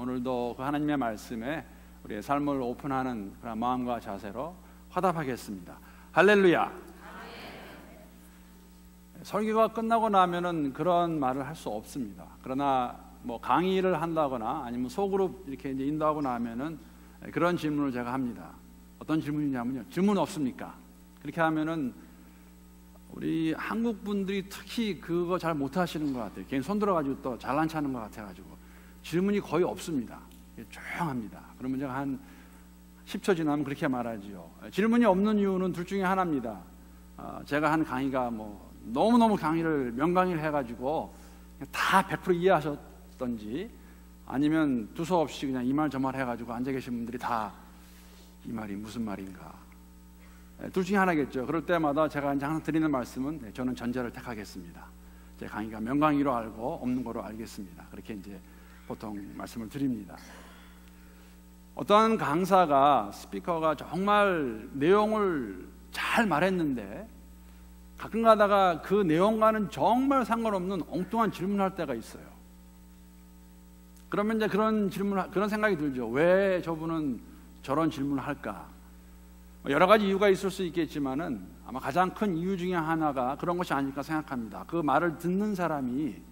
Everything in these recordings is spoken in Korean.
오늘도 그 하나님의 말씀에 우리의 삶을 오픈하는 그런 마음과 자세로 화답하겠습니다. 할렐루야. 설교가 끝나고 나면은 그런 말을 할 수 없습니다. 그러나 뭐 강의를 한다거나 아니면 소그룹 이렇게 이제 인도하고 나면은 그런 질문을 제가 합니다. 어떤 질문이냐면요, 질문 없습니까? 그렇게 하면은 우리 한국 분들이 특히 그거 잘 못하시는 것 같아요. 괜히 손 들어가지고 또 잘난 체하는 것 같아가지고 질문이 거의 없습니다. 조용합니다. 그러면 제가 한 10초 지나면 그렇게 말하지요. 질문이 없는 이유는 둘 중에 하나입니다. 제가 한 강의가 뭐 너무너무 강의를 명강의를 해가지고 다 100% 이해하셨던지, 아니면 두서없이 그냥 이 말 저 말 해가지고 앉아 계신 분들이 다 이 말이 무슨 말인가, 둘 중에 하나겠죠. 그럴 때마다 제가 이제 항상 드리는 말씀은 저는 전제를 택하겠습니다. 제 강의가 명강의로 알고 없는 거로 알겠습니다. 그렇게 이제 보통 말씀을 드립니다. 어떤 강사가, 스피커가 정말 내용을 잘 말했는데 가끔 가다가 그 내용과는 정말 상관없는 엉뚱한 질문을 할 때가 있어요. 그러면 이제 그런 생각이 들죠. 왜 저분은 저런 질문을 할까? 여러 가지 이유가 있을 수 있겠지만은 아마 가장 큰 이유 중에 하나가 그런 것이 아닐까 생각합니다. 그 말을 듣는 사람이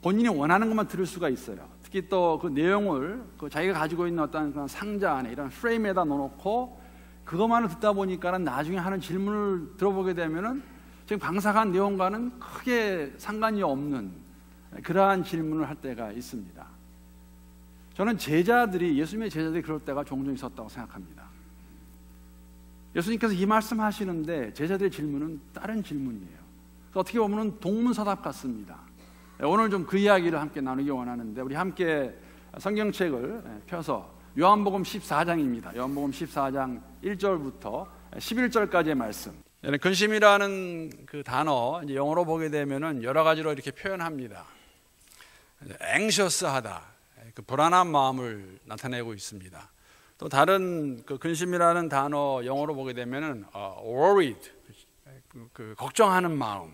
본인이 원하는 것만 들을 수가 있어요. 특히 또 그 내용을 자기가 가지고 있는 어떤 그런 상자 안에, 이런 프레임에다 넣어놓고 그것만을 듣다 보니까는 나중에 하는 질문을 들어보게 되면은 지금 강사가 한 내용과는 크게 상관이 없는 그러한 질문을 할 때가 있습니다. 저는 예수님의 제자들이 그럴 때가 종종 있었다고 생각합니다. 예수님께서 이 말씀 하시는데 제자들의 질문은 다른 질문이에요. 어떻게 보면 동문서답 같습니다. 오늘 좀 그 이야기를 함께 나누기 원하는데, 우리 함께 성경책을 펴서 요한복음 14장입니다. 요한복음 14장 1절부터 11절까지의 말씀. 근심이라는 그 단어, 이제 영어로 보게 되면은 여러 가지로 이렇게 표현합니다. anxious하다, 그 불안한 마음을 나타내고 있습니다. 또 다른 그 근심이라는 단어 영어로 보게 되면은 worried, 그 걱정하는 마음,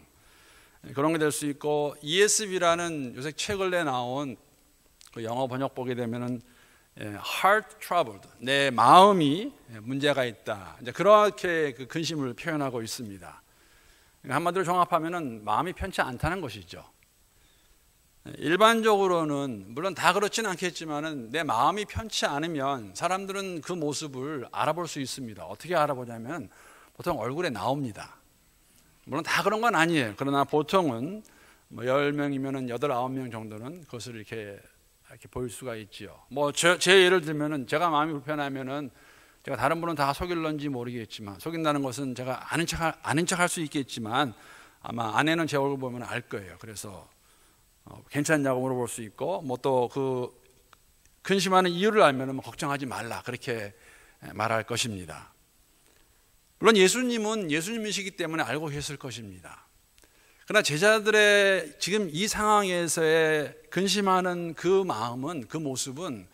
그런 게 될 수 있고, ESV라는 요새 책을 내나온 그 영어 번역 보게 되면은 heart troubled, 내 마음이 문제가 있다, 이제 그렇게 그 근심을 표현하고 있습니다. 한마디로 종합하면은 마음이 편치 않다는 것이죠. 일반적으로는 물론 다 그렇지는 않겠지만은 내 마음이 편치 않으면 사람들은 그 모습을 알아볼 수 있습니다. 어떻게 알아보냐면 보통 얼굴에 나옵니다. 물론 다 그런 건 아니에요. 그러나 보통은 뭐 10명이면은 8, 9명 정도는 그것을 이렇게 보일 수가 있지요. 뭐 제 예를 들면은 제가 마음이 불편하면은 제가 다른 분은 다 속일런지 모르겠지만, 속인다는 것은 제가 아는 척 할 수 있겠지만 아마 아내는 제 얼굴 보면 알 거예요. 그래서 괜찮냐고 물어볼 수 있고, 뭐 또 그 근심하는 이유를 알면은 뭐 걱정하지 말라, 그렇게 말할 것입니다. 물론 예수님은 예수님이시기 때문에 알고 계실 것입니다. 그러나 제자들의 지금 이 상황에서의 근심하는 그 마음은, 그 모습은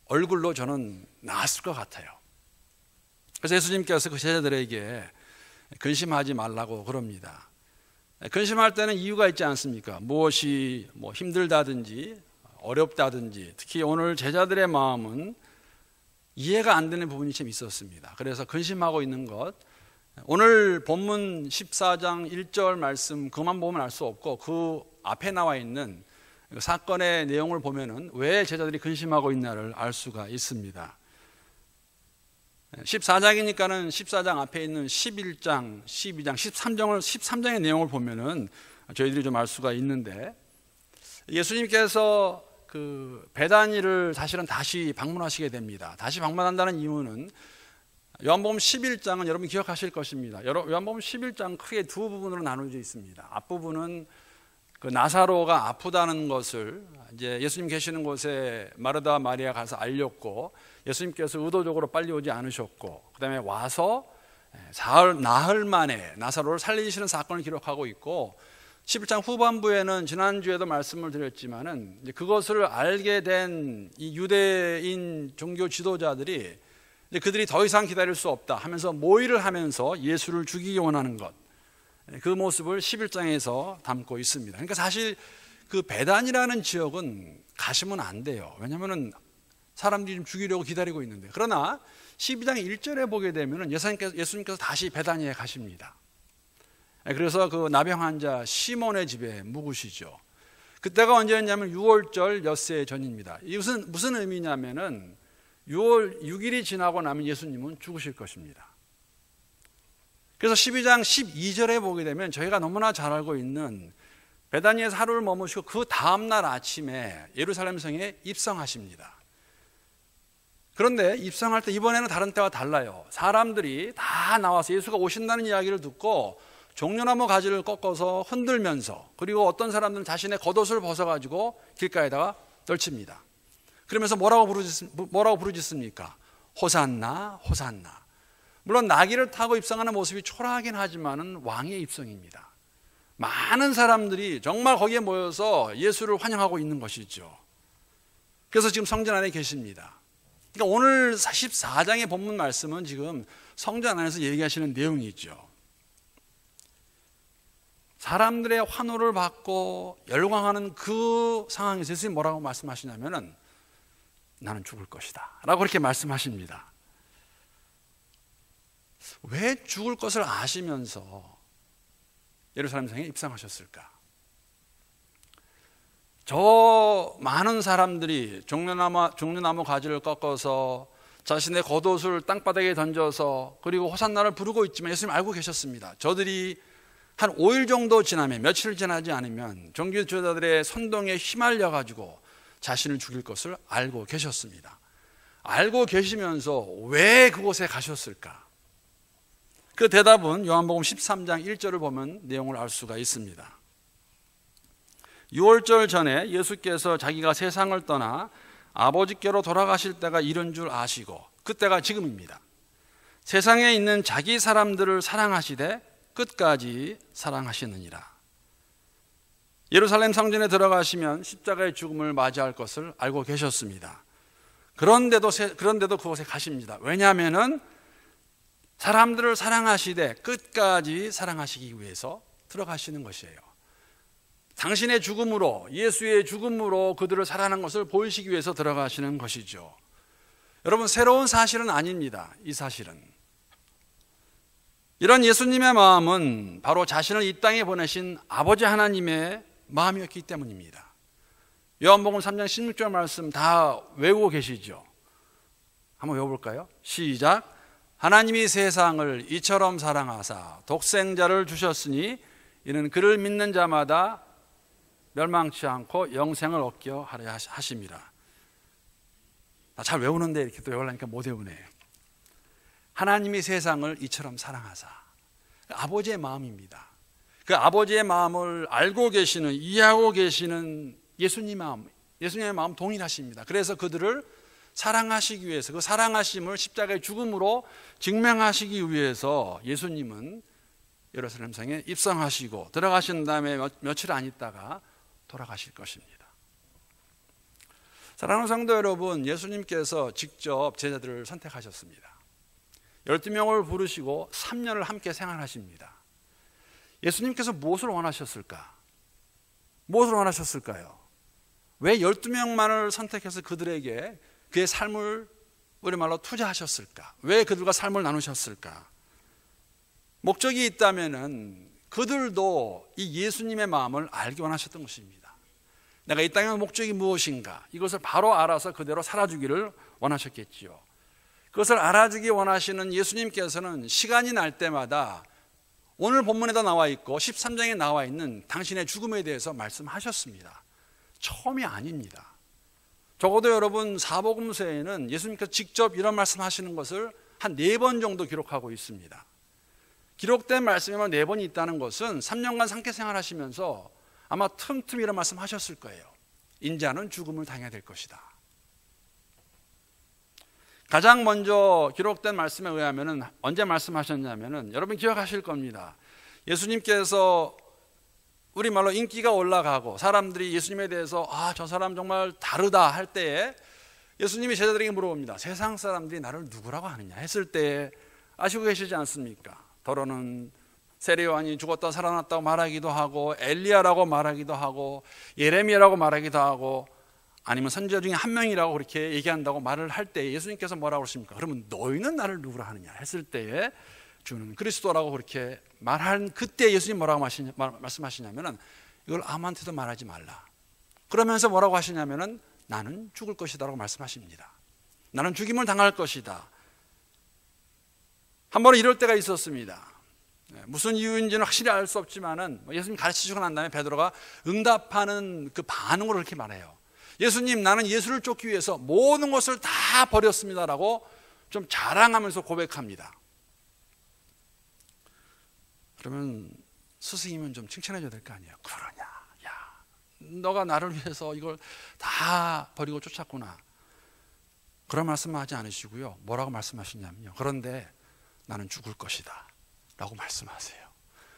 얼굴로 저는 나왔을 것 같아요. 그래서 예수님께서 그 제자들에게 근심하지 말라고 그럽니다. 근심할 때는 이유가 있지 않습니까? 무엇이 뭐 힘들다든지 어렵다든지, 특히 오늘 제자들의 마음은 이해가 안 되는 부분이 좀 있었습니다. 그래서 근심하고 있는 것, 오늘 본문 14장 1절 말씀 그만 보면 알 수 없고, 그 앞에 나와 있는 사건의 내용을 보면은 왜 제자들이 근심하고 있나를 알 수가 있습니다. 14장이니까는 14장 앞에 있는 11장, 12장, 13장의 내용을 보면은 저희들이 좀 알 수가 있는데, 예수님께서 그 베다니를 사실은 다시 방문하시게 됩니다. 다시 방문한다는 이유는 요한복음 11장은 여러분 기억하실 것입니다. 요한복음 11장 크게 두 부분으로 나누어져 있습니다. 앞부분은 그 나사로가 아프다는 것을 이제 예수님 계시는 곳에 마르다 마리아 가서 알렸고, 예수님께서 의도적으로 빨리 오지 않으셨고, 그 다음에 와서 나흘 만에 나사로를 살리시는 사건을 기록하고 있고, 11장 후반부에는 지난주에도 말씀을 드렸지만은 이제 그것을 알게 된 이 유대인 종교 지도자들이 이제 그들이 더 이상 기다릴 수 없다 하면서 모의를 하면서 예수를 죽이기 원하는 것, 그 모습을 11장에서 담고 있습니다. 그러니까 사실 그 베단이라는 지역은 가시면 안 돼요. 왜냐하면 사람들이 좀 죽이려고 기다리고 있는데. 그러나 12장 1절에 보게 되면 예수님께서 다시 베다니에 가십니다. 그래서 그 나병 환자 시몬의 집에 묵으시죠. 그때가 언제였냐면 6월절 엿새 전입니다. 이것은 무슨 의미냐면은 6월 6일이 지나고 나면 예수님은 죽으실 것입니다. 그래서 12장 12절에 보게 되면 저희가 너무나 잘 알고 있는 베다니에서 하루를 머무시고 그 다음날 아침에 예루살렘 성에 입성하십니다. 그런데 입성할 때 이번에는 다른 때와 달라요. 사람들이 다 나와서 예수가 오신다는 이야기를 듣고 종려나무 가지를 꺾어서 흔들면서, 그리고 어떤 사람들은 자신의 겉옷을 벗어가지고 길가에다가 떨칩니다. 그러면서 뭐라고 부르짖습니까? 호산나 호산나. 물론 나귀를 타고 입성하는 모습이 초라하긴 하지만은 왕의 입성입니다. 많은 사람들이 정말 거기에 모여서 예수를 환영하고 있는 것이죠. 그래서 지금 성전 안에 계십니다. 그러니까 오늘 14장의 본문 말씀은 지금 성전 안에서 얘기하시는 내용이죠. 사람들의 환호를 받고 열광하는 그 상황에서 예수님이 뭐라고 말씀하시냐면은 나는 죽을 것이다 라고 그렇게 말씀하십니다. 왜 죽을 것을 아시면서 예루살렘 성에 입성하셨을까? 저 많은 사람들이 종려나무 가지를 꺾어서 자신의 겉옷을 땅바닥에 던져서 그리고 호산나를 부르고 있지만 예수님 알고 계셨습니다. 저들이 한 5일 정도 지나면, 며칠 지나지 않으면 종교 지도자들의 선동에 휘말려 가지고 자신을 죽일 것을 알고 계셨습니다. 알고 계시면서 왜 그곳에 가셨을까? 그 대답은 요한복음 13장 1절을 보면 내용을 알 수가 있습니다. 6월절 전에 예수께서 자기가 세상을 떠나 아버지께로 돌아가실 때가 이른 줄 아시고, 그때가 지금입니다. 세상에 있는 자기 사람들을 사랑하시되 끝까지 사랑하시느니라. 예루살렘 성전에 들어가시면 십자가의 죽음을 맞이할 것을 알고 계셨습니다. 그런데도 그곳에 가십니다. 왜냐하면은 사람들을 사랑하시되 끝까지 사랑하시기 위해서 들어가시는 것이에요. 당신의 죽음으로, 예수의 죽음으로 그들을 사랑하는 것을 보이시기 위해서 들어가시는 것이죠. 여러분, 새로운 사실은 아닙니다. 이 사실은 이런 예수님의 마음은 바로 자신을 이 땅에 보내신 아버지 하나님의 마음이었기 때문입니다. 요한복음 3장 16절 말씀 다 외우고 계시죠? 한번 외워볼까요? 시작. 하나님이 세상을 이처럼 사랑하사 독생자를 주셨으니 이는 그를 믿는 자마다 멸망치 않고 영생을 얻게 하려 하심이라. 나 잘 외우는데 이렇게 또 외우려니까 못 외우네. 하나님이 세상을 이처럼 사랑하사. 아버지의 마음입니다. 그 아버지의 마음을 알고 계시는, 이해하고 계시는 예수님의 마음 동일하십니다. 그래서 그들을 사랑하시기 위해서, 그 사랑하심을 십자가의 죽음으로 증명하시기 위해서 예수님은 예루살렘 성에 입성하시고 들어가신 다음에 며칠 안 있다가 돌아가실 것입니다. 사랑하는 성도 여러분, 예수님께서 직접 제자들을 선택하셨습니다. 12명을 부르시고 3년을 함께 생활하십니다. 예수님께서 무엇을 원하셨을까? 무엇을 원하셨을까요? 왜 12명만을 선택해서 그들에게 그의 삶을 우리말로 투자하셨을까? 왜 그들과 삶을 나누셨을까? 목적이 있다면은 그들도 이 예수님의 마음을 알기 원하셨던 것입니다. 내가 이 땅의 목적이 무엇인가? 이것을 바로 알아서 그대로 살아주기를 원하셨겠지요. 그것을 알아주기 원하시는 예수님께서는 시간이 날 때마다 오늘 본문에도 나와 있고 13장에 나와 있는 당신의 죽음에 대해서 말씀하셨습니다. 처음이 아닙니다. 적어도 여러분 사복음서에는 예수님께서 직접 이런 말씀하시는 것을 한 4번 정도 기록하고 있습니다. 기록된 말씀에만 4번이 있다는 것은 3년간 상태 생활하시면서 아마 틈틈이 이런 말씀하셨을 거예요. 인자는 죽음을 당해야 될 것이다. 가장 먼저 기록된 말씀에 의하면 언제 말씀하셨냐면은 여러분 기억하실 겁니다. 예수님께서 우리말로 인기가 올라가고 사람들이 예수님에 대해서 저 사람 정말 다르다 할 때에 예수님이 제자들에게 물어봅니다. 세상 사람들이 나를 누구라고 하느냐 했을 때 아시고 계시지 않습니까? 더러는 세례 요한이 죽었다 살아났다고 말하기도 하고, 엘리야라고 말하기도 하고, 예레미야라고 말하기도 하고, 아니면 선지자 중에 한 명이라고 그렇게 얘기한다고 말을 할 때 예수님께서 뭐라고 그러십니까? 그러면 너희는 나를 누구라 하느냐 했을 때에 주는 그리스도라고 그렇게 말한 그때 예수님 뭐라고 말씀하시냐면은 이걸 아무한테도 말하지 말라. 그러면서 뭐라고 하시냐면은 나는 죽을 것이다라고 말씀하십니다. 나는 죽임을 당할 것이다. 한 번은 이럴 때가 있었습니다. 무슨 이유인지는 확실히 알 수 없지만은 예수님 가르치시고 난 다음에 베드로가 응답하는 그 반응으로 그렇게 말해요. 예수님, 나는 예수를 쫓기 위해서 모든 것을 다 버렸습니다라고 좀 자랑하면서 고백합니다. 그러면 스승이면 좀 칭찬해 줘야 될 거 아니에요. 그러냐, 야, 너가 나를 위해서 이걸 다 버리고 쫓았구나. 그런 말씀하지 않으시고요, 뭐라고 말씀하시냐면요, 그런데 나는 죽을 것이다 라고 말씀하세요.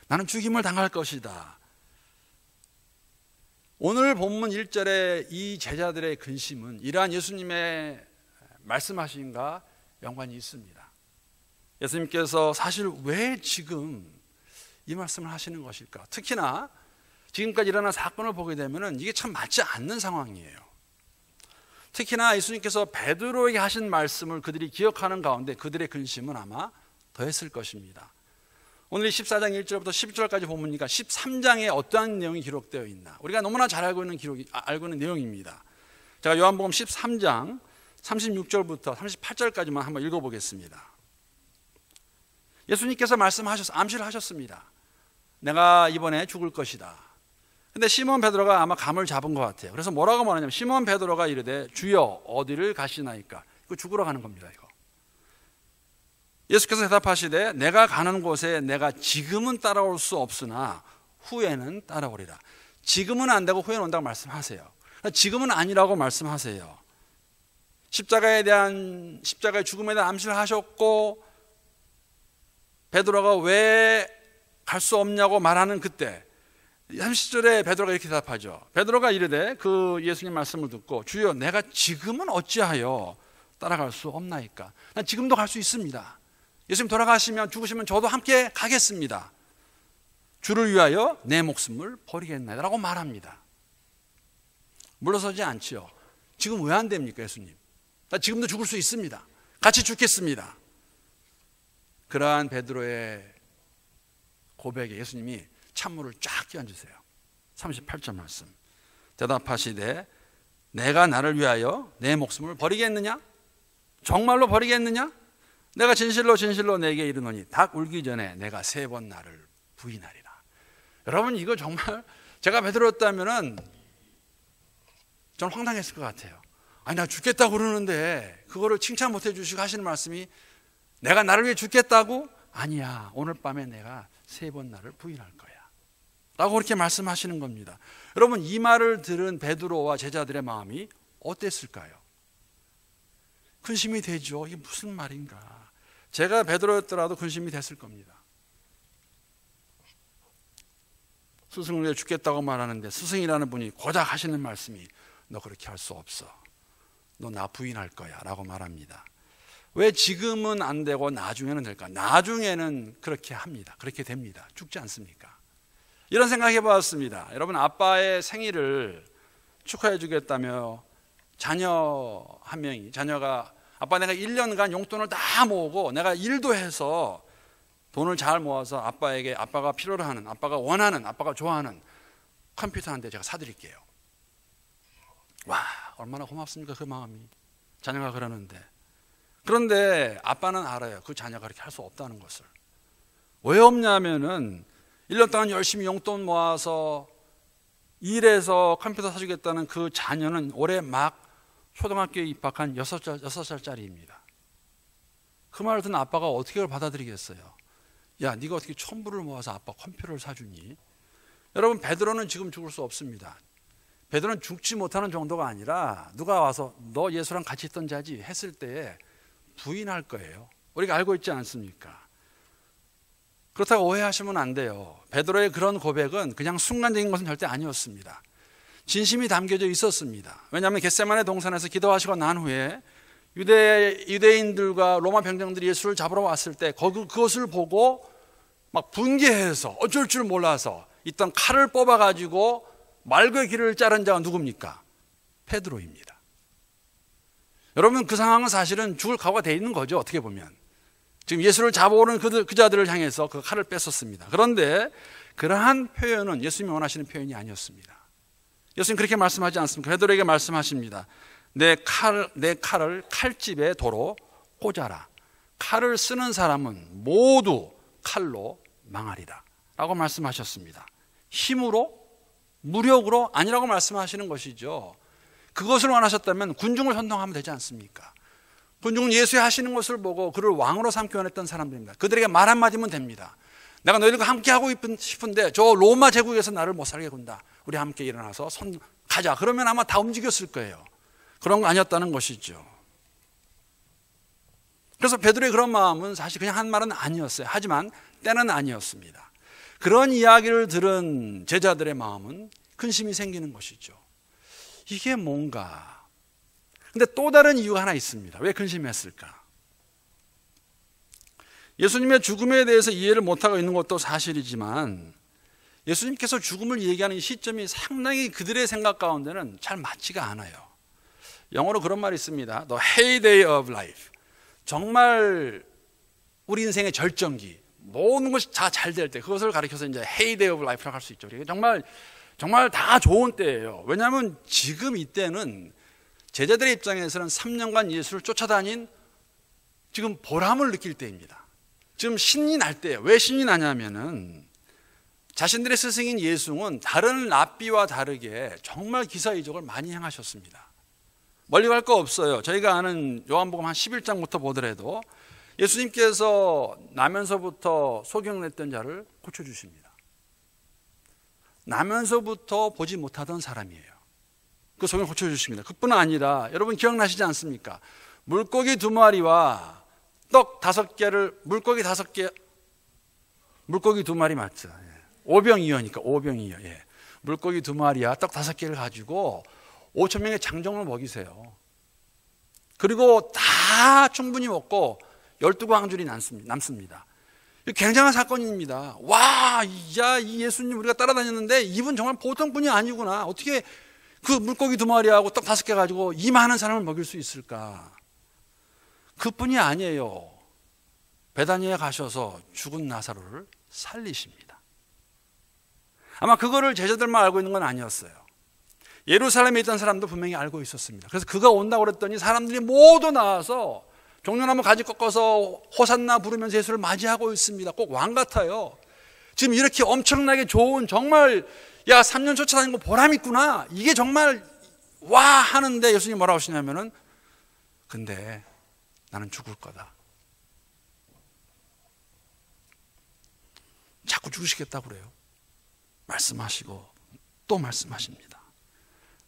나는 죽임을 당할 것이다. 오늘 본문 1절에 이 제자들의 근심은 이러한 예수님의 말씀하신과 연관이 있습니다. 예수님께서 사실 왜 지금 이 말씀을 하시는 것일까? 특히나 지금까지 일어난 사건을 보게 되면 이게 참 맞지 않는 상황이에요. 특히나 예수님께서 베드로에게 하신 말씀을 그들이 기억하는 가운데 그들의 근심은 아마 더했을 것입니다. 오늘 14장 1절부터 12절까지 보니까 13장에 어떠한 내용이 기록되어 있나? 우리가 너무나 잘 알고 있는 내용입니다. 제가 요한복음 13장 36절부터 38절까지만 한번 읽어보겠습니다. 예수님께서 암시를 하셨습니다. 내가 이번에 죽을 것이다. 근데 시몬 베드로가 아마 감을 잡은 것 같아요. 그래서 뭐라고 말하냐면 시몬 베드로가 이르되 주여 어디를 가시나이까? 이거 죽으러 가는 겁니다. 이거. 예수께서 대답하시되 내가 가는 곳에 내가 지금은 따라올 수 없으나 후에는 따라오리라. 지금은 안 되고 후에는 온다고 말씀하세요. 지금은 아니라고 말씀하세요. 십자가의 죽음에 대한 암시를 하셨고 베드로가 왜 갈 수 없냐고 말하는 그때 30절에 베드로가 이렇게 대답하죠. 베드로가 이르되 그 예수님 말씀을 듣고 주여 내가 지금은 어찌하여 따라갈 수 없나이까? 난 지금도 갈 수 있습니다. 예수님 돌아가시면 죽으시면 저도 함께 가겠습니다. 주를 위하여 내 목숨을 버리겠나이다 라고 말합니다. 물러서지 않지요. 지금 왜 안 됩니까 예수님? 나 지금도 죽을 수 있습니다. 같이 죽겠습니다. 그러한 베드로의 고백에 예수님이 찬물을 쫙 끼얹으세요. 38절 말씀. 대답하시되 내가 나를 위하여 내 목숨을 버리겠느냐? 정말로 버리겠느냐? 내가 진실로 진실로 내게 이르노니 닭 울기 전에 내가 3번 나를 부인하리라. 여러분 이거 정말 제가 베드로였다면 저는 황당했을 것 같아요. 아니 나 죽겠다고 그러는데 그거를 칭찬 못 해주시고 하시는 말씀이 내가 나를 위해 죽겠다고? 아니야, 오늘 밤에 내가 3번 나를 부인할 거야 라고 그렇게 말씀하시는 겁니다. 여러분 이 말을 들은 베드로와 제자들의 마음이 어땠을까요? 근심이 되죠. 이게 무슨 말인가? 제가 베드로였더라도 근심이 됐을 겁니다. 스승을 위해 죽겠다고 말하는데 스승이라는 분이 고작 하시는 말씀이 너 그렇게 할 수 없어. 너 나 부인할 거야 라고 말합니다. 왜 지금은 안 되고 나중에는 될까? 나중에는 그렇게 합니다. 그렇게 됩니다. 죽지 않습니까? 이런 생각해 보았습니다. 여러분 아빠의 생일을 축하해 주겠다며 자녀 한 명이 자녀가 아빠 내가 1년간 용돈을 다 모으고 내가 일도 해서 돈을 잘 모아서 아빠에게 아빠가 필요로 하는 아빠가 원하는 아빠가 좋아하는 컴퓨터 한 대 제가 사드릴게요. 와 얼마나 고맙습니까 그 마음이. 자녀가 그러는데 그런데 아빠는 알아요. 그 자녀가 그렇게 할 수 없다는 것을. 왜 없냐면은 1년 동안 열심히 용돈 모아서 일해서 컴퓨터 사주겠다는 그 자녀는 올해 막 초등학교에 입학한 6살짜리입니다. 그 말을 듣는 아빠가 어떻게 그걸 받아들이겠어요? 야 네가 어떻게 천불을 모아서 아빠 컴퓨터를 사주니? 여러분 베드로는 지금 죽을 수 없습니다. 베드로는 죽지 못하는 정도가 아니라 누가 와서 너 예수랑 같이 있던 자지 했을 때에 부인할 거예요. 우리가 알고 있지 않습니까? 그렇다고 오해하시면 안 돼요. 베드로의 그런 고백은 그냥 순간적인 것은 절대 아니었습니다. 진심이 담겨져 있었습니다. 왜냐하면 겟세마네 동산에서 기도하시고 난 후에 유대인들과 로마 병정들이 예수를 잡으러 왔을 때 그것을 보고 막 분개해서 어쩔 줄 몰라서 있던 칼을 뽑아가지고 말고의 길을 자른 자가 누굽니까? 베드로입니다. 여러분, 그 상황은 사실은 죽을 각오가 돼 있는 거죠. 어떻게 보면 지금 예수를 잡아오는 그 자들을 향해서 그 칼을 뺐었습니다. 그런데 그러한 표현은 예수님이 원하시는 표현이 아니었습니다. 예수님 그렇게 말씀하지 않습니까? 베드로에게 말씀하십니다. 내 칼을 칼집에 도로 꽂아라. 칼을 쓰는 사람은 모두 칼로 망하리라 라고 말씀하셨습니다. 힘으로, 무력으로 아니라고 말씀하시는 것이죠. 그것을 원하셨다면 군중을 선동하면 되지 않습니까? 군중은 예수의 하시는 것을 보고 그를 왕으로 삼기 원했던 사람들입니다. 그들에게 말 한마디면 됩니다. 내가 너희들과 함께 하고 싶은데 저 로마 제국에서 나를 못 살게 군다. 우리 함께 일어나서 가자. 그러면 아마 다 움직였을 거예요. 그런 거 아니었다는 것이죠. 그래서 베드로의 그런 마음은 사실 그냥 한 말은 아니었어요. 하지만 때는 아니었습니다. 그런 이야기를 들은 제자들의 마음은 근심이 생기는 것이죠. 이게 뭔가. 근데 또 다른 이유가 하나 있습니다. 왜 근심했을까? 예수님의 죽음에 대해서 이해를 못하고 있는 것도 사실이지만 예수님께서 죽음을 얘기하는 시점이 상당히 그들의 생각 가운데는 잘 맞지가 않아요. 영어로 그런 말이 있습니다. The heyday of life. 정말 우리 인생의 절정기, 모든 것이 다 잘 될 때, 그것을 가리켜서 이제 heyday of life라고 할 수 있죠. 정말 다 좋은 때예요. 왜냐하면 지금 이때는 제자들의 입장에서는 3년간 예수를 쫓아다닌 지금 보람을 느낄 때입니다. 지금 신이 날 때예요. 왜 신이 나냐면은 자신들의 스승인 예수는 다른 랍비와 다르게 정말 기사이적을 많이 행하셨습니다. 멀리 갈 거 없어요. 저희가 아는 요한복음 한 11장부터 보더라도 예수님께서 나면서부터 소경냈던 자를 고쳐주십니다. 나면서부터 보지 못하던 사람이에요. 그 소경을 고쳐주십니다. 그뿐 아니라 여러분 기억나시지 않습니까? 물고기 2마리와 떡 5개를, 물고기 2마리 맞죠? 오병이어니까 오병이어. 물고기 2마리와 떡 5개를 가지고 5,000명의 장정을 먹이세요. 그리고 다 충분히 먹고 12광줄이 남습니다. 굉장한 사건입니다. 와, 이 예수님 우리가 따라다녔는데 이분 정말 보통 분이 아니구나. 어떻게 그 물고기 2마리하고 떡 5개 가지고 이 많은 사람을 먹일 수 있을까? 그뿐이 아니에요. 베다니에 가셔서 죽은 나사로를 살리십니다. 아마 그거를 제자들만 알고 있는 건 아니었어요. 예루살렘에 있던 사람도 분명히 알고 있었습니다. 그래서 그가 온다고 그랬더니 사람들이 모두 나와서 종려나무 가지 꺾어서 호산나 부르면서 예수를 맞이하고 있습니다. 꼭 왕 같아요. 지금 이렇게 엄청나게 좋은, 정말 3년 쫓아다닌 거 보람 있구나, 이게 정말 와 하는데 예수님이 뭐라고 하시냐면은 근데 나는 죽을 거다. 자꾸 죽으시겠다고 그래요. 말씀하시고 또 말씀하십니다.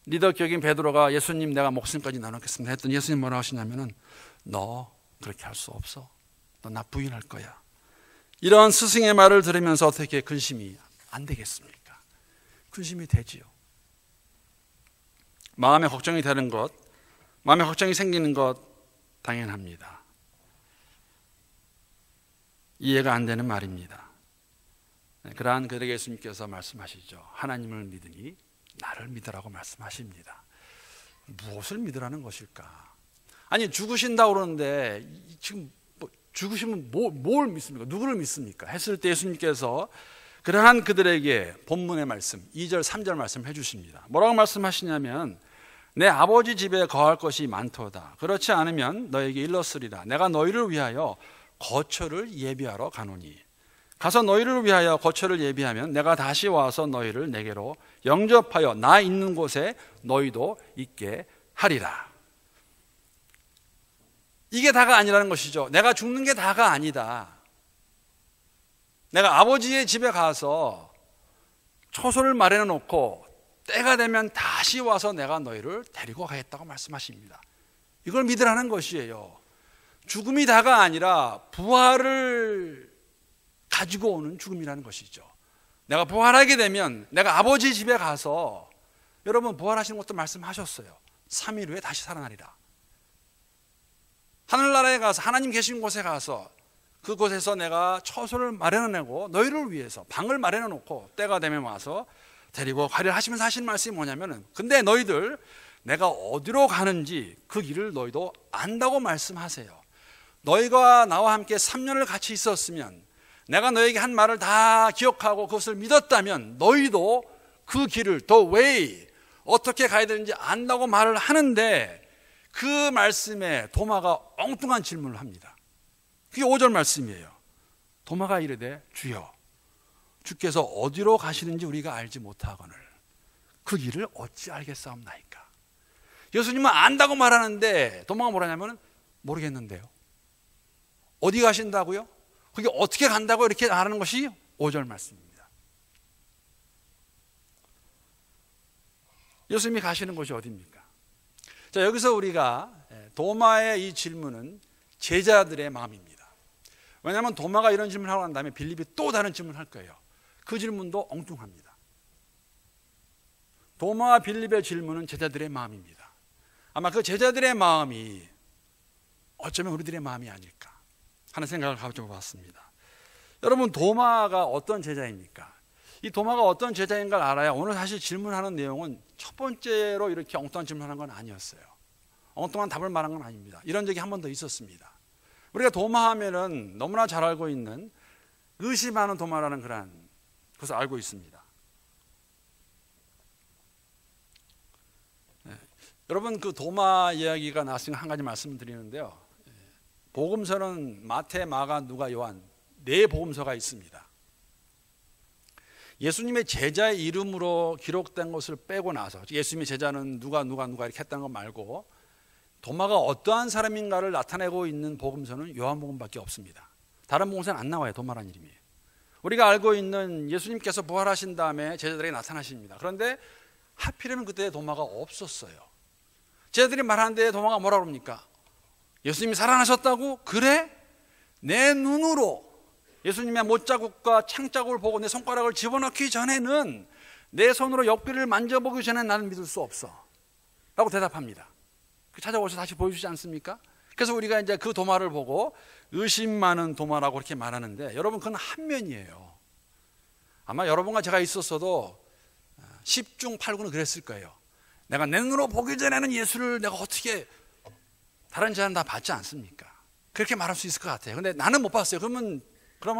리더 격인 베드로가 예수님 내가 목숨까지 나누겠습니다 했더니 예수님 뭐라고 하시냐면은 너 그렇게 할 수 없어. 너 나 부인할 거야. 이런 스승의 말을 들으면서 어떻게 근심이 안 되겠습니까? 근심이 되지요. 마음에 걱정이 되는 것, 마음에 걱정이 생기는 것 당연합니다. 이해가 안 되는 말입니다. 그러한 그들에게 예수님께서 말씀하시죠. 하나님을 믿으니 나를 믿으라고 말씀하십니다. 무엇을 믿으라는 것일까? 아니 죽으신다고 그러는데 지금 죽으시면 뭘 믿습니까? 누구를 믿습니까? 했을 때 예수님께서 그러한 그들에게 본문의 말씀 2절 3절 말씀해 주십니다. 뭐라고 말씀하시냐면 내 아버지 집에 거할 것이 많도다. 그렇지 않으면 너에게 일렀으리라. 내가 너희를 위하여 거처를 예비하러 가노니 가서 너희를 위하여 거처를 예비하면 내가 다시 와서 너희를 내게로 영접하여 나 있는 곳에 너희도 있게 하리라. 이게 다가 아니라는 것이죠. 내가 죽는 게 다가 아니다. 내가 아버지의 집에 가서 초소를 마련해 놓고 때가 되면 다시 와서 내가 너희를 데리고 가겠다고 말씀하십니다. 이걸 믿으라는 것이에요. 죽음이 다가 아니라 부활을 가지고 오는 죽음이라는 것이죠. 내가 부활하게 되면 내가 아버지 집에 가서, 여러분 부활하시는 것도 말씀하셨어요. 3일 후에 다시 살아나리라. 하늘나라에 가서 하나님 계신 곳에 가서 그곳에서 내가 처소를 마련해내고 너희를 위해서 방을 마련해 놓고 때가 되면 와서 데리고 가려 하시면서 하신 말씀이 뭐냐면은, 근데 너희들 내가 어디로 가는지 그 길을 너희도 안다고 말씀하세요. 너희가 나와 함께 3년을 같이 있었으면, 내가 너에게 한 말을 다 기억하고 그것을 믿었다면 너희도 그 길을, the way, 어떻게 가야 되는지 안다고 말을 하는데, 그 말씀에 도마가 엉뚱한 질문을 합니다. 그게 5절 말씀이에요. 도마가 이르되 주여, 주께서 어디로 가시는지 우리가 알지 못하거늘 그 길을 어찌 알겠사옵나이까. 예수님은 안다고 말하는데 도마가 뭐라냐면 모르겠는데요. 어디 가신다고요? 그게 어떻게 간다고 이렇게 말하는 것이 5절 말씀입니다. 예수님이 가시는 곳이 어디입니까? 자, 여기서 우리가 도마의 이 질문은 제자들의 마음입니다. 왜냐하면 도마가 이런 질문을 하고 난 다음에 빌립이 또 다른 질문을 할 거예요. 그 질문도 엉뚱합니다. 도마와 빌립의 질문은 제자들의 마음입니다. 아마 그 제자들의 마음이 어쩌면 우리들의 마음이 아닐까 하는 생각을 가져봤습니다. 여러분, 도마가 어떤 제자입니까? 이 도마가 어떤 제자인가를 알아야 오늘 사실 질문하는 내용은 첫 번째로 이렇게 엉뚱한 질문하는 건 아니었어요. 엉뚱한 답을 말한 건 아닙니다. 이런 적이 한 번 더 있었습니다. 우리가 도마 하면은 너무나 잘 알고 있는 의심하는 도마라는 그런 것을 알고 있습니다. 여러분, 그 도마 이야기가 나왔으니까 한 가지 말씀을 드리는데요. 복음서는 마태, 마가, 누가, 요한 네 복음서가 있습니다. 예수님의 제자의 이름으로 기록된 것을 빼고 나서, 예수님의 제자는 누가 이렇게 했다는 거 말고 도마가 어떠한 사람인가를 나타내고 있는 복음서는 요한복음밖에 없습니다. 다른 복음서는 안 나와요, 도마라는 이름이. 우리가 알고 있는 예수님께서 부활하신 다음에 제자들에게 나타나십니다. 그런데 하필이면 그때 도마가 없었어요. 제자들이 말하는데 도마가 뭐라고 합니까? 예수님이 살아나셨다고? 그래? 내 눈으로 예수님의 못자국과 창자국을 보고 내 손가락을 집어넣기 전에는, 내 손으로 역비를 만져보기 전에 나는 믿을 수 없어 라고 대답합니다. 찾아오셔서 다시 보여주지 않습니까? 그래서 우리가 이제 그 도마를 보고 의심 많은 도마라고 그렇게 말하는데, 여러분, 그건 한 면이에요. 아마 여러분과 제가 있었어도 10중 8구는 그랬을 거예요. 내가 내 눈으로 보기 전에는 예수를 내가 어떻게, 다른 제자는 다 봤지 않습니까? 그렇게 말할 수 있을 것 같아요. 근데 나는 못 봤어요. 그러면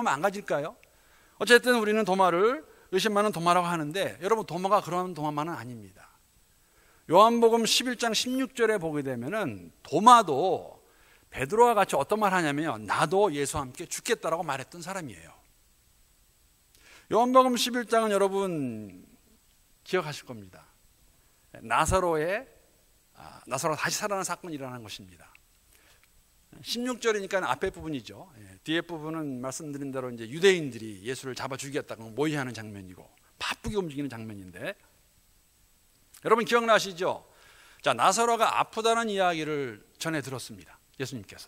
망가질까요? 어쨌든 우리는 도마를 의심 많은 도마라고 하는데, 여러분, 도마가 그런 도마만은 아닙니다. 요한복음 11장 16절에 보게 되면은 도마도 베드로와 같이 어떤 말 하냐면요, 나도 예수와 함께 죽겠다라고 말했던 사람이에요. 요한복음 11장은 여러분 기억하실 겁니다. 나사로가 다시 살아난 사건이 일어나는 것입니다. 16절이니까 앞에 부분이죠. 뒤에 부분은 말씀드린 대로 이제 유대인들이 예수를 잡아 죽이겠다고 모의하는 장면이고 바쁘게 움직이는 장면인데, 여러분 기억나시죠? 자, 나사로가 아프다는 이야기를 전해 들었습니다. 예수님께서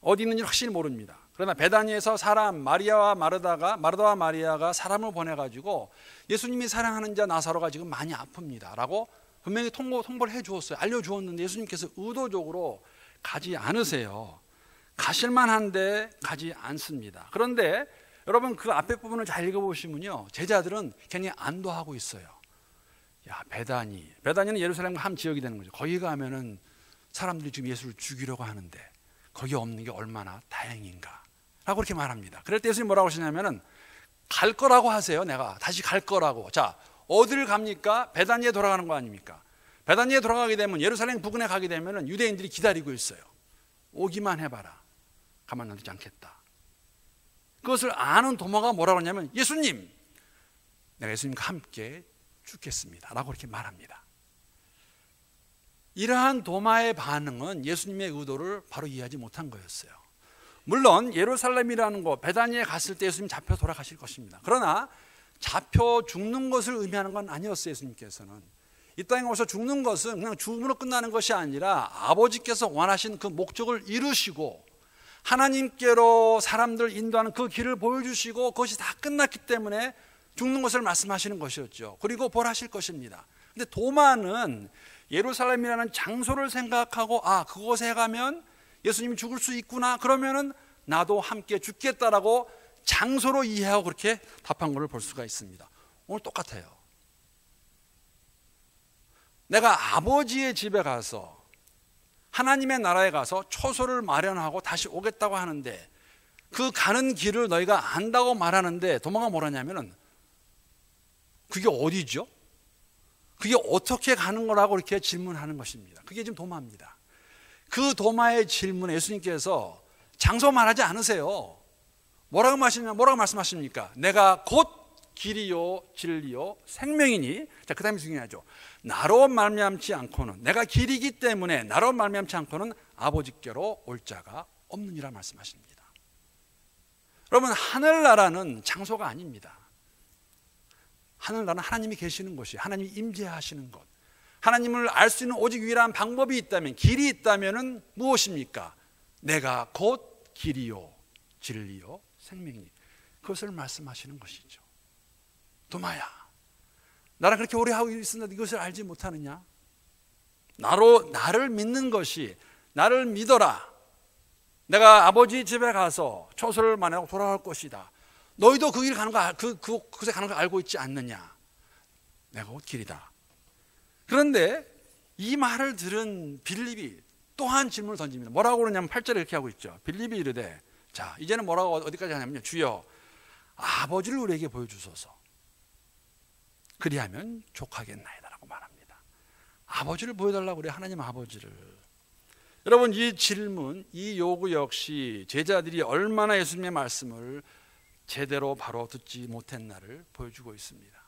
어디 있는지 확실히 모릅니다. 그러나 베다니에서 사람 마리아와 마르다와 마리아가 사람을 보내가지고 예수님이 사랑하는 자 나사로가 지금 많이 아픕니다 라고 분명히 통보를 해주었어요. 알려주었는데 예수님께서 의도적으로 가지 않으세요. 가실만한데 가지 않습니다. 그런데 여러분, 그 앞에 부분을 잘 읽어보시면요, 제자들은 굉장히 안도하고 있어요. 야, 베다니는 예루살렘과 한 지역이 되는 거죠. 거기 가면은 사람들이 지금 예수를 죽이려고 하는데 거기 없는 게 얼마나 다행인가 라고 그렇게 말합니다. 그럴 때 예수님이 뭐라고 하시냐면은 갈 거라고 하세요. 내가 다시 갈 거라고. 자, 어디를 갑니까? 베다니에 돌아가는 거 아닙니까? 베다니에 돌아가게 되면, 예루살렘 부근에 가게 되면은 유대인들이 기다리고 있어요. 오기만 해봐라, 가만 놔두지 않겠다. 그것을 아는 도마가 뭐라고 하냐면, 예수님, 내가 예수님과 함께 죽겠습니다 라고 이렇게 말합니다. 이러한 도마의 반응은 예수님의 의도를 바로 이해하지 못한 거였어요. 물론 예루살렘이라는 곳, 베다니에 갔을 때 예수님 잡혀 돌아가실 것입니다. 그러나 잡혀 죽는 것을 의미하는 건 아니었어요. 예수님께서는 이 땅에 오셔서 죽는 것은 그냥 죽음으로 끝나는 것이 아니라 아버지께서 원하신 그 목적을 이루시고 하나님께로 사람들 인도하는 그 길을 보여주시고 그것이 다 끝났기 때문에 죽는 것을 말씀하시는 것이었죠. 그리고 벌하실 것입니다. 근데 도마는 예루살렘이라는 장소를 생각하고, 아, 그곳에 가면 예수님이 죽을 수 있구나, 그러면은 나도 함께 죽겠다라고 장소로 이해하고 그렇게 답한 것을 볼 수가 있습니다. 오늘 똑같아요. 내가 아버지의 집에 가서 하나님의 나라에 가서 초소를 마련하고 다시 오겠다고 하는데 그 가는 길을 너희가 안다고 말하는데 도마가 뭐라냐면은 그게 어디죠? 그게 어떻게 가는 거라고 이렇게 질문하는 것입니다. 그게 지금 도마입니다. 그 도마의 질문에 예수님께서 장소 말하지 않으세요. 뭐라고 말씀하십니까? 내가 곧 길이요 진리요 생명이니. 자, 그다음에 중요하죠. 나로 말미암지 않고는, 내가 길이기 때문에 나로 말미암지 않고는 아버지께로 올 자가 없느니라 말씀하십니다. 여러분, 하늘나라는 장소가 아닙니다. 하늘나라는 하나님이 계시는 곳이, 하나님이 임재하시는 곳. 하나님을 알 수 있는 오직 유일한 방법이 있다면, 길이 있다면 무엇입니까? 내가 곧 길이요 진리요 생명이니. 그것을 말씀하시는 것이죠. 도마야, 나랑 그렇게 오래 하고 있었는데 이것을 알지 못하느냐? 나를 믿는 것이, 나를 믿어라. 내가 아버지 집에 가서 초소를 만나고 돌아올 것이다. 너희도 그 길 가는 거, 그곳에 가는 거 알고 있지 않느냐? 내가 곧 길이다. 그런데 이 말을 들은 빌립이 또한 질문을 던집니다. 뭐라고 그러냐면 8절에 이렇게 하고 있죠. 빌립이 이르되, 자, 이제는 뭐라고 어디까지 하냐면요, 주여 아버지를 우리에게 보여주소서. 그리하면 족하겠나이다 라고 말합니다. 아버지를 보여달라고 그래요. 하나님 아버지를. 여러분, 이 질문, 이 요구 역시 제자들이 얼마나 예수님의 말씀을 제대로 바로 듣지 못했나를 보여주고 있습니다.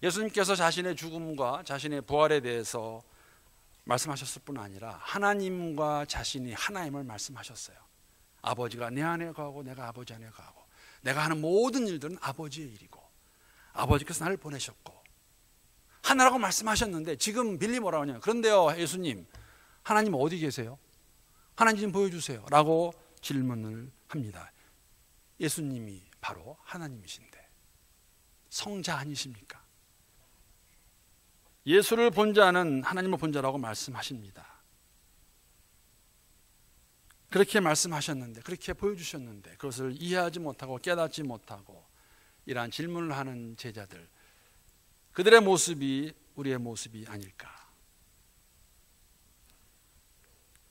예수님께서 자신의 죽음과 자신의 부활에 대해서 말씀하셨을 뿐 아니라 하나님과 자신이 하나임을 말씀하셨어요. 아버지가 내 안에 거하고 내가 아버지 안에 거하고, 내가 하는 모든 일들은 아버지의 일이고 아버지께서 나를 보내셨고 하나라고 말씀하셨는데, 지금 빌립이 뭐라고 하냐면, 그런데요 예수님, 하나님 어디 계세요? 하나님 좀 보여주세요 라고 질문을 합니다. 예수님이 바로 하나님이신데 성자 아니십니까? 예수를 본 자는 하나님을 본 자라고 말씀하십니다. 그렇게 말씀하셨는데, 그렇게 보여주셨는데 그것을 이해하지 못하고 깨닫지 못하고 이러한 질문을 하는 제자들, 그들의 모습이 우리의 모습이 아닐까.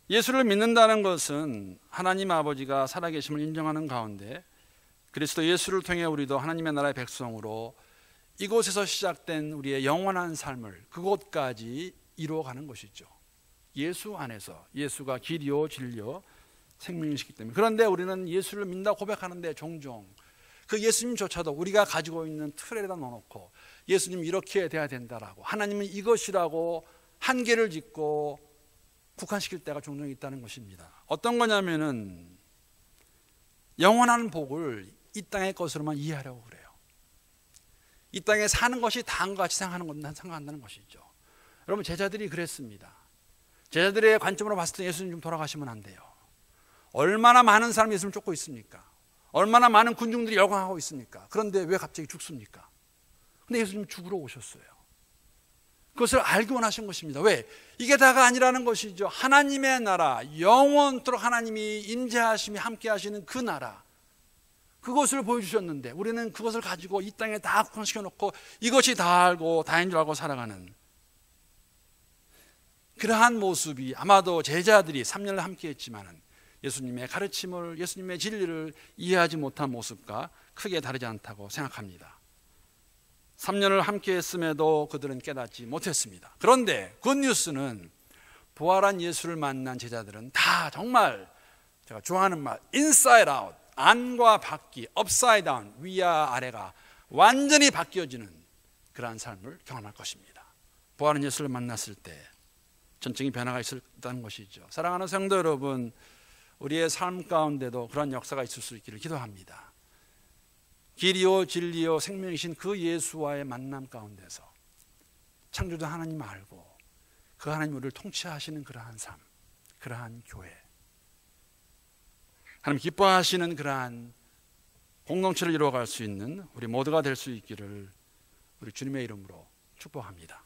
예수를 믿는다는 것은 하나님 아버지가 살아계심을 인정하는 가운데 그리스도 예수를 통해 우리도 하나님의 나라의 백성으로 이곳에서 시작된 우리의 영원한 삶을 그곳까지 이루어가는 것이죠. 예수 안에서, 예수가 길이요 진리요 생명이시기 때문에. 그런데 우리는 예수를 믿는다 고백하는데 종종 그 예수님조차도 우리가 가지고 있는 틀에다 넣어놓고 예수님 이렇게 돼야 된다라고, 하나님은 이것이라고 한계를 짓고 국한시킬 때가 종종 있다는 것입니다. 어떤 거냐면은 영원한 복을 이 땅의 것으로만 이해하려고 그래요. 이 땅에 사는 것이 다한 것 같이 생각한다는 것이죠. 여러분, 제자들이 그랬습니다. 제자들의 관점으로 봤을 때 예수님 좀 돌아가시면 안 돼요. 얼마나 많은 사람이 예수님을 쫓고 있습니까? 얼마나 많은 군중들이 열광하고 있습니까? 그런데 왜 갑자기 죽습니까? 근데 예수님 죽으러 오셨어요. 그것을 알기 원하신 것입니다. 왜? 이게 다가 아니라는 것이죠. 하나님의 나라, 영원토록 하나님이 임재하심이 함께 하시는 그 나라, 그것을 보여주셨는데 우리는 그것을 가지고 이 땅에 다 국한시켜놓고 이것이 다 알고 다인 줄 알고 살아가는 그러한 모습이 아마도 제자들이 3년을 함께 했지만은 예수님의 가르침을, 예수님의 진리를 이해하지 못한 모습과 크게 다르지 않다고 생각합니다. 3년을 함께 했음에도 그들은 깨닫지 못했습니다. 그런데 굿뉴스는 부활한 예수를 만난 제자들은 다 정말 제가 좋아하는 말, inside out, 안과 밖이, upside down, 위와 아래가 완전히 바뀌어지는 그러한 삶을 경험할 것입니다. 부활한 예수를 만났을 때 전적인 변화가 있었다는 것이죠. 사랑하는 성도 여러분, 우리의 삶 가운데도 그런 역사가 있을 수 있기를 기도합니다. 길이요 진리요 생명이신 그 예수와의 만남 가운데서 창조주 하나님 알고 그 하나님 우리를 통치하시는 그러한 삶, 그러한 교회, 하나님 기뻐하시는 그러한 공동체를 이루어갈 수 있는 우리 모두가 될 수 있기를 우리 주님의 이름으로 축복합니다.